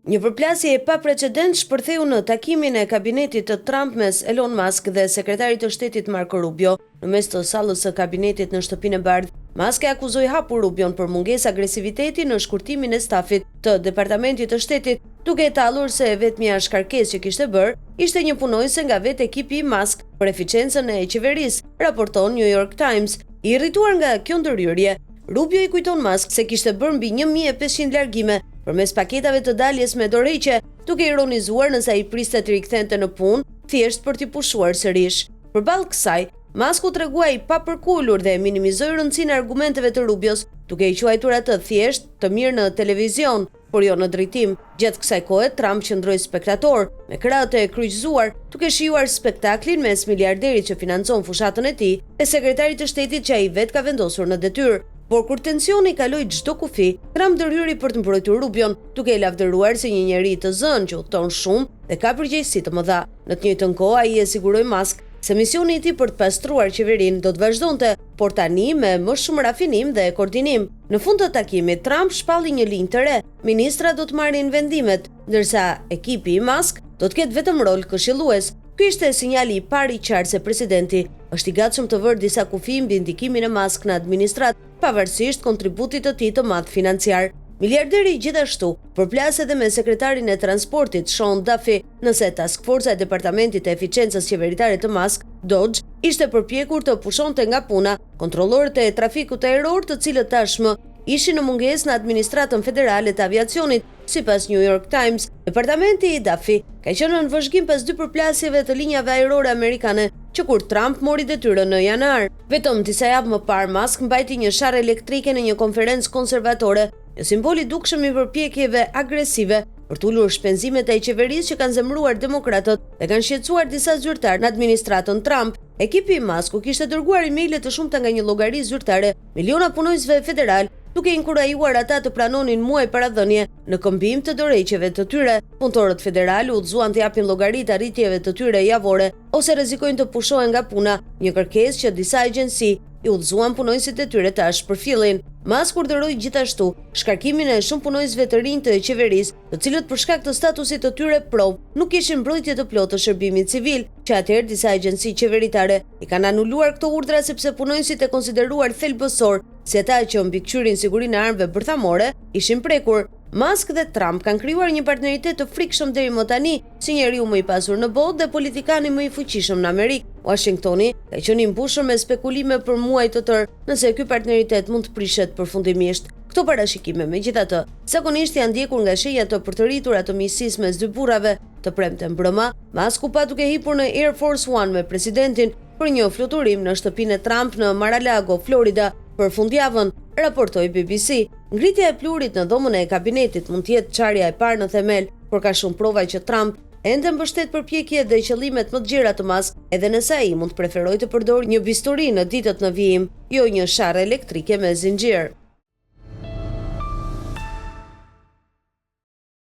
Një përplasje e paprecedent shpërtheu në takimin e kabinetit të Trump mes Elon Musk dhe sekretarit të shtetit Marco Rubio. Në mes të sallës së kabinetit në Shtëpinë e Bardhë, Musk e akuzoi hapur Rubion për mungesë agresiviteti në shkurtimin e stafit të Departamentit të Shtetit, duke tallur se vetmja shkarkesë që kishte bërë ishte një punonjëse nga vetë ekipi i Musk për eficiencën e qeverisë, raporton New York Times. I irrituar nga kjo ndërhyrje, Rubio i kujton Musk se kishte bërë mbi 1500 largime përmes paketave të daljes me dorëheqje, duke ironizuar nëse ai priste të rikthente në punë thjesht për t'i pushuar sërish. Përballë kësaj, Musk u tregua i papërkullur dhe minimizoi rëndësinë e argumenteve të Rubios, duke i quajtur atë thjesht të mirë në televizion, por jo në drejtim. Gjatë kësaj kohe, Trump qëndroi spektator, me krahët e kryqëzuar, duke shijuar spektaklin mes miliarderit që financon fushatën e tij e sekretarit të shtetit që ai vetë ka vendosur në detyrë. Por kur tensioni kaloi çdo kufi, Trump ndërhyri për të mbrojtur Rubion, duke e lavdëruar si një njeri të zënë që udhton shumë dhe ka përgjegjësi të mëdha. Në të njëjtën kohë, ai e siguroi Musk se misioni i tij për të pastruar qeverinë do të vazhdonte, por tani me më shumë rafinim dhe koordinim. Në fund të takimit, Trump shpalli një linjë të re: ministrat do të marrin vendimet, ndërsa ekipi i Musk do të ketë vetëm rol këshillues. Ky ishte sinjali i parë i qartë se presidenti është i gatshëm të vërë disa kufi mbi ndikimin e Musk në administrat, pavarësisht kontributit të tij të madh financiar. Miliarderi gjithashtu përplas edhe me sekretarin e transportit Sean Duffy, nëse task forca e departamentit të eficiencës qeveritare të Musk, DOGE, ishte përpjekur të pushonte nga puna kontrollorët e trafikut ajror, të cilët tashmë ishin në mungesë në administratën federale të aviacionit. Sipas New York Times, departamenti i Duffy ka qenë në vëzhgim pas 2 përplasjeve të linjave ajrore amerikane që kur Trump mori detyrën në janar. Vetëm disa javë më parë, Musk mbajti një sharrë elektrike në një konferencë konservatore, një simbol i dukshëm i përpjekjeve agresive për të ulur shpenzimet e qeverisë që kanë zemëruar demokratët dhe kanë shqetësuar disa zyrtarë në administratën Trump. Ekipi i Musk kishte dërguar emaile të shumta nga një llogari zyrtare miliona punonjësve federal, duke inkurajuar ata të pranonin muaj paradhënie në këmbim të dorëheqjeve të tyre. Punëtorët federal udhëzuan të japin llogari të arritjeve të tyre javore ose rrezikojnë të pushohen nga puna, një kërkesë që disa agjenci i udhëzuan punonjësit e tyre tash përfillin. Musk urdhëroi gjithashtu shkarkimin e shumë punonjësve të rinj të qeverisë, të cilët për shkak të statusit të tyre prov nuk kishin mbrojtje të plotë të shërbimit civil, që atëherë disa agjenci qeveritare i kanë anuluar këto urdhra sepse punonjësit e konsideruar thelbësor si ata që mbikëqyrin sigurinë e armëve bërthamore ishin prekur. Musk dhe Trump kanë krijuar një partneritet të frikshëm deri më tani, si njeriu më i pasur në botë dhe politikani më i fuqishëm në Amerikë. Washingtoni ka qenë i mbushur me spekulime për muaj të tërë nëse ky partneritet mund të prishet përfundimisht. Këto parashikime, megjithatë, zakonisht janë ndjekur nga shenja të përtëritura të miqësisë mes dy burrave. Të premten mbrëmë, Musk u pa duke hipur në Air Force One me presidentin për një fluturim në shtëpinë e Trump në Mar-a-Lago, Florida, për fundjavën, raportoi BBC. Ngritja e pluhurit në dhomën e kabinetit mund të jetë çarja e parë në themel, por ka shumë prova që Trump ende mbështet përpjekjet dhe qëllimet më të gjera të Musk, edhe nëse ai mund të preferojë të përdorë një bisturi në ditët në vijim, jo një sharrë elektrike me zinxhir.